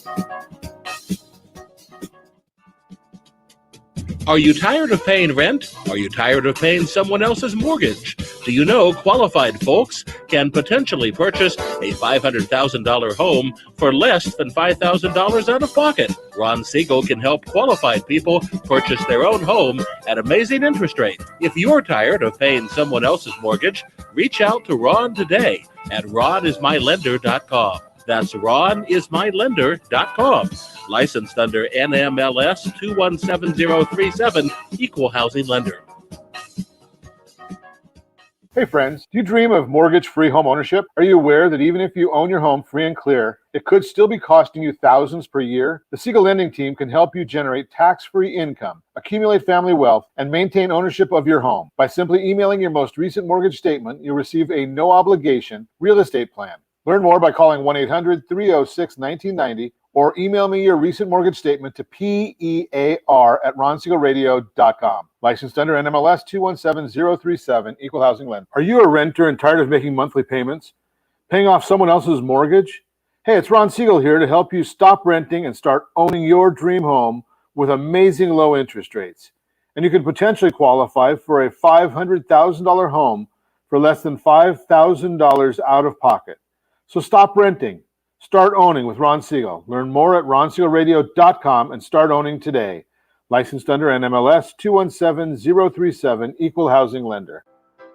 Are you tired of paying rent? Are you tired of paying someone else's mortgage? Do you know qualified folks can potentially purchase a $500,000 home for less than $5,000 out of pocket? Ron Siegel can help qualified people purchase their own home at amazing interest rates. If you're tired of paying someone else's mortgage, reach out to Ron today at RonIsMyLender.com. That's RonIsMyLender.com. Licensed under NMLS 217037, Equal Housing Lender. Hey friends, do you dream of mortgage-free home ownership? Are you aware that even if you own your home free and clear, it could still be costing you thousands per year? The Siegel Lending Team can help you generate tax-free income, accumulate family wealth, and maintain ownership of your home. By simply emailing your most recent mortgage statement, you'll receive a no-obligation real estate plan. Learn more by calling 1-800-306-1990 or email me your recent mortgage statement to PEAR@RonSiegelRadio.com. Licensed under NMLS 217037, Equal Housing Lender. Are you a renter and tired of making monthly payments? Paying off someone else's mortgage? Hey, it's Ron Siegel here to help you stop renting and start owning your dream home with amazing low interest rates. And you could potentially qualify for a $500,000 home for less than $5,000 out of pocket. So stop renting. Start owning with Ron Siegel. Learn more at RonSiegelRadio.com and start owning today. Licensed under NMLS 217037, Equal Housing Lender.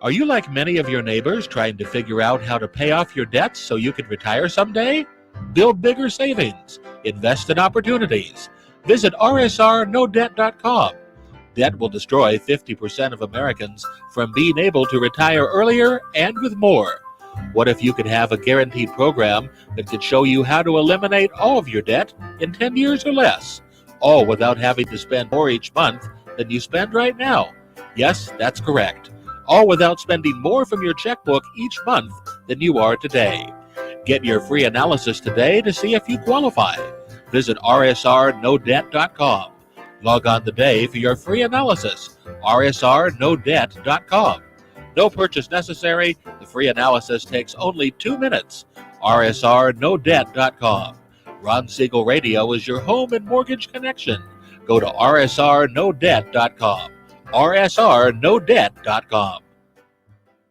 Are you like many of your neighbors trying to figure out how to pay off your debts so you can retire someday? Build bigger savings. Invest in opportunities. Visit rsrnodebt.com. Debt will destroy 50% of Americans from being able to retire earlier and with more. What if you could have a guaranteed program that could show you how to eliminate all of your debt in 10 years or less, all without having to spend more each month than you spend right now? Yes, that's correct. All without spending more from your checkbook each month than you are today. Get your free analysis today to see if you qualify. Visit rsrnodebt.com. Log on today for your free analysis, rsrnodebt.com. No purchase necessary. The free analysis takes only 2 minutes. rsrnodebt.com. Ron Siegel Radio is your home and mortgage connection. Go to rsrnodebt.com. rsrnodebt.com.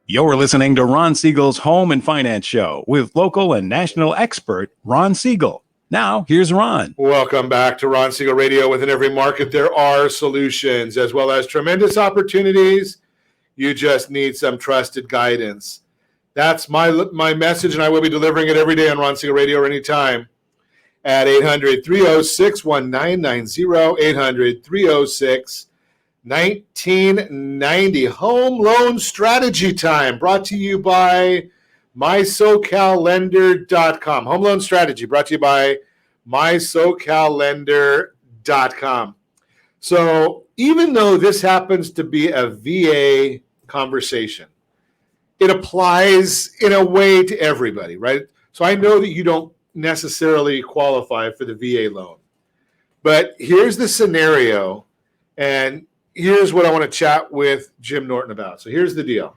You're listening to Ron Siegel's Home and Finance Show with local and national expert Ron Siegel. Now, here's Ron. Welcome back to Ron Siegel Radio. Within every market, there are solutions as well as tremendous opportunities. You just need some trusted guidance. That's my message, and I will be delivering it every day on Ron Siegel Radio or anytime at 800-306-1990, 800-306-1990. Home Loan Strategy Time, brought to you by MySoCalLender.com. Home Loan Strategy, brought to you by MySoCalLender.com. So even though this happens to be a VA conversation, it applies in a way to everybody, right? So I know that you don't necessarily qualify for the VA loan, but here's the scenario, and here's what I want to chat with Jim Norton about. So here's the deal.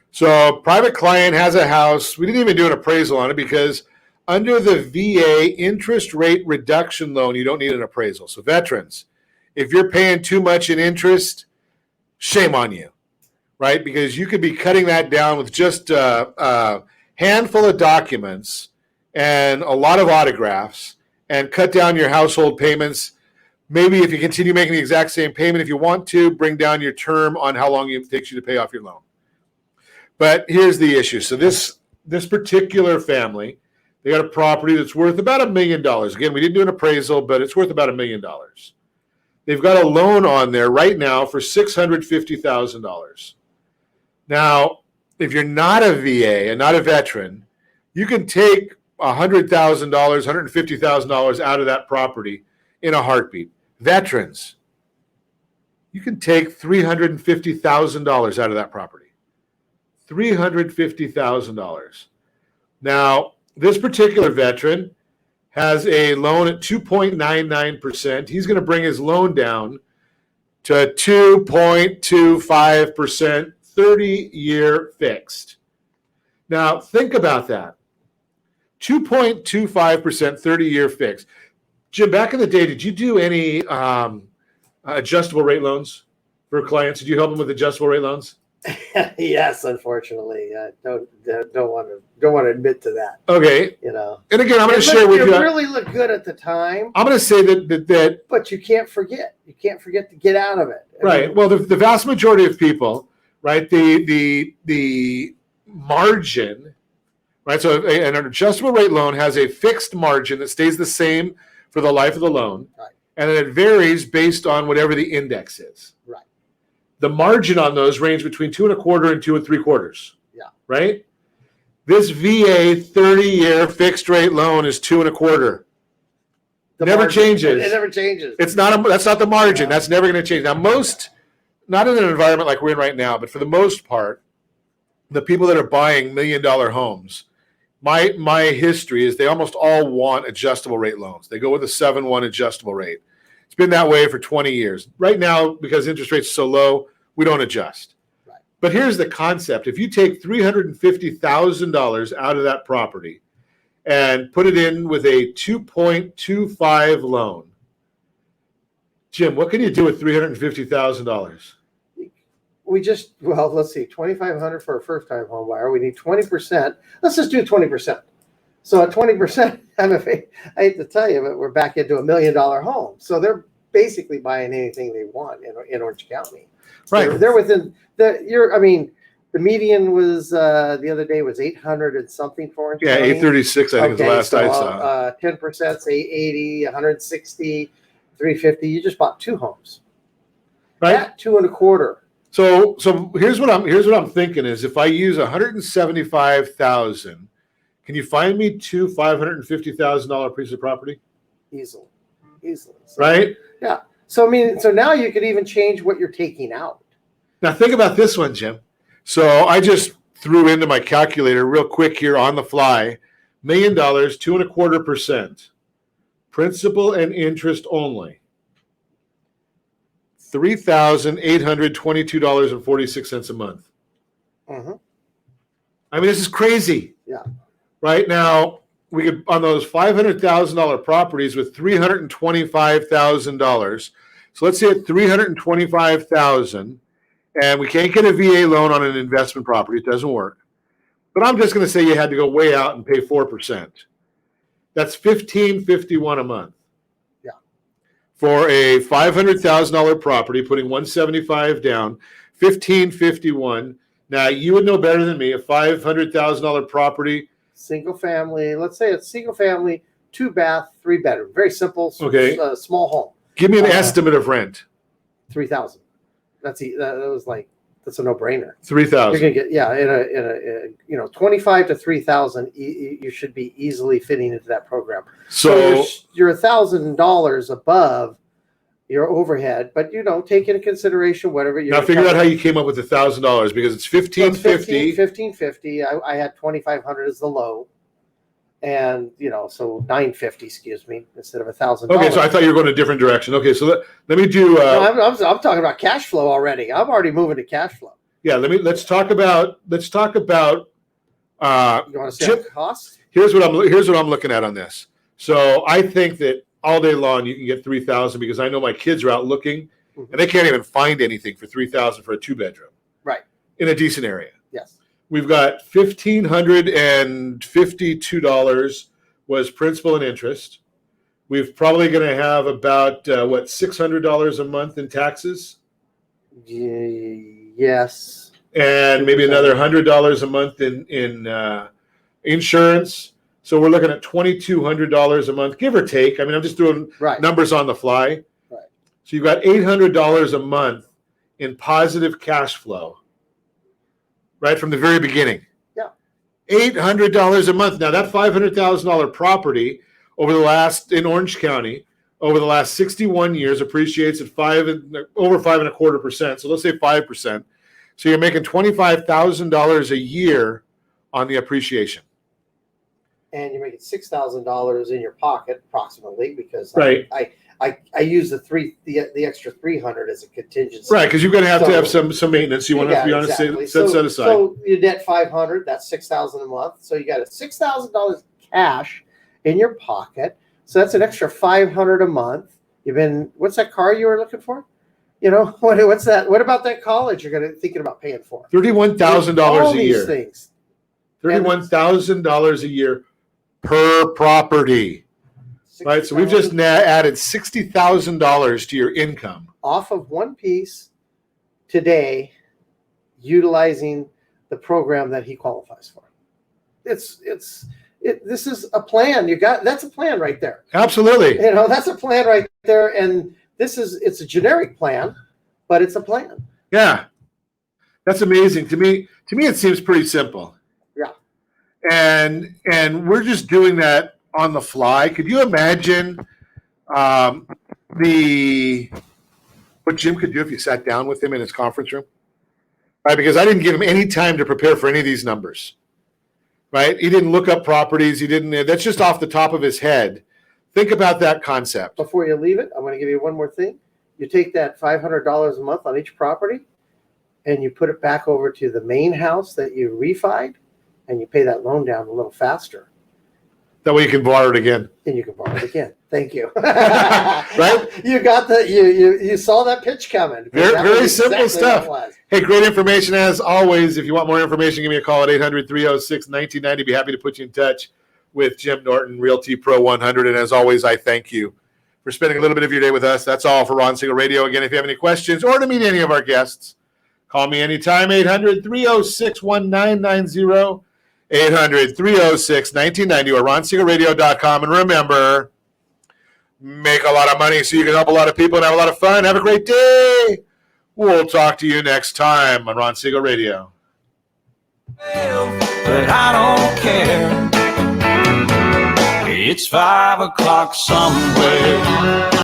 So private client has a house. We didn't even do an appraisal on it because under the VA interest rate reduction loan, you don't need an appraisal. So veterans, if you're paying too much in interest, shame on you, right? Because you could be cutting that down with just a handful of documents and a lot of autographs and cut down your household payments. Maybe if you continue making the exact same payment, if you want to, bring down your term on how long it takes you to pay off your loan. But here's the issue. So this particular family, they got a property that's worth about $1 million. Again, we didn't do an appraisal, but it's worth about $1 million. They've got a loan on there right now for $650,000. Now, if you're not a VA and not a veteran, you can take $100,000, $150,000 out of that property in a heartbeat. Veterans, you can take $350,000 out of that property. $350,000. Now, this particular veteran has a loan at 2.99%. He's going to bring his loan down to 2.25%, 30-year fixed. Now, think about that. 2.25%, 30-year fixed. Jim, back in the day, did you do any adjustable rate loans for clients? Did you help them with adjustable rate loans? Yes, unfortunately, don't want to admit to that. Okay, you know. And again, I'm going to share with you. It really looked good at the time. I'm going to say that. But you can't forget. You can't forget to get out of it. Right. Well, the vast majority of people, right? The margin, right? So an adjustable rate loan has a fixed margin that stays the same for the life of the loan, right? And then it varies based on whatever the index is. Right. The margin on those range between 2.25% and 2 3/4. Yeah. Right. This VA 30-year fixed rate loan is 2.25%. Never changes. It never changes. It's not. That's not the margin. That's never going to change. Now, not in an environment like we're in right now, but for the most part, the people that are buying $1 million homes, my history is they almost all want adjustable rate loans. They go with a 7-1 adjustable rate. It's been that way for 20 years. Right now, because interest rates are so low, we don't adjust. Right. But here's the concept. If you take $350,000 out of that property and put it in with a 2.25 loan, Jim, what can you do with $350,000? Let's see, $2,500 for a first-time home buyer. We need 20%. Let's just do 20%. So at 20%, I hate to tell you, but we're back into $1 million home. So they're basically buying anything they want in Orange County. Right. They're within the median was the other day was 800 and something for Orange County. 836, I think is the last I saw. 10%, say 880, 160, 350. You just bought 2 homes. Right. At 2.25. So here's what I'm thinking is if I use $175,000, can you find me 2 $550,000 pieces of property? Easily. So, right? Yeah. So now you could even change what you're taking out. Now think about this one, Jim. So I just threw into my calculator real quick here on the fly, $1 million, 2.25%, principal and interest only. $3,822.46 a month. Mm-hmm. I mean, this is crazy. Yeah. Right now, we could on those $500,000 properties with $325,000. So let's say at $325,000, and we can't get a VA loan on an investment property. It doesn't work. But I'm just going to say you had to go way out and pay 4%. That's $1,551 a month. For a $500,000 property, putting $175 down, $1,551. Now you would know better than me. A $500,000 property, single family. Let's say it's single family, 2 bath, 3 bedroom. Very simple. Okay. Small home. Give me an estimate of rent. $3,000. That's a no-brainer. $3,000. You're gonna get in a 25 to 3,000. You should be easily fitting into that program. So you're $1,000 above your overhead, but take into consideration whatever you. Now figure out how you came up with $1,000 because it's $1,550. $1,550. I had $2,500 as the low, and so $950. Excuse me, instead of $1,000. Okay, so I thought you were going a different direction. Okay, so let me do. I'm talking about cash flow already. I'm already moving to cash flow. Yeah, let's talk about. You want to say costs? Here's what I'm looking at on this. So I think that all day long you can get $3,000 because I know my kids are out looking and they can't even find anything for $3,000 for a 2-bedroom. Right. In a decent area. Yes. We've got $1,552 was principal and interest. We're probably going to have about $600 a month in taxes. Yes. And maybe another $100 a month in insurance. So we're looking at $2,200 a month, give or take. I mean, I'm just doing numbers on the fly. Right. So you've got $800 a month in positive cash flow, right from the very beginning. Yeah. $800 a month. Now that $500,000 property in Orange County over the last 61 years appreciates at over 5.25%. So let's say 5%. So you're making $25,000 a year on the appreciation. And you're making $6,000 in your pocket approximately because I use the extra $300 as a contingency. Right, because you're going to have some maintenance. You want to set aside. So you net $500. That's $6,000 a month. So you got a $6,000 cash in your pocket. So that's an extra $500 a month. What's that car you were looking for? What's that? What about that college you're thinking about paying for? $31,000 a year. These things. $31,000 a year per property. Right, so we've just added $60,000 to your income off of one piece today, utilizing the program that he qualifies for. This is a plan. That's a plan right there. Absolutely. That's a plan right there, and it's a generic plan, but it's a plan. Yeah, that's amazing to me. To me, it seems pretty simple. Yeah, and we're just doing that on the fly. Could you imagine what Jim could do if you sat down with him in his conference room? Right, because I didn't give him any time to prepare for any of these numbers. right? He didn't look up properties. He didn't. That's just off the top of his head. Think about that concept. Before you leave it, I'm going to give you one more thing. You take that $500 a month on each property, and you put it back over to the main house that you refied, and you pay that loan down a little faster. That way you can borrow it again. And you can borrow it again. Thank you. Right? You got that. You saw that pitch coming. Very simple stuff. Hey, great information as always. If you want more information, give me a call at 800-306-1990. Be happy to put you in touch with Jim Norton, Realty Pro 100. And as always, I thank you for spending a little bit of your day with us. That's all for Ron Siegel Radio. Again, if you have any questions or to meet any of our guests, call me anytime, 800-306-1990. 800-306-1990 or ronsiegelradio.com. And remember, make a lot of money so you can help a lot of people and have a lot of fun. Have a great day. We'll talk to you next time on Ron Siegel Radio. But I don't care. It's 5 o'clock somewhere.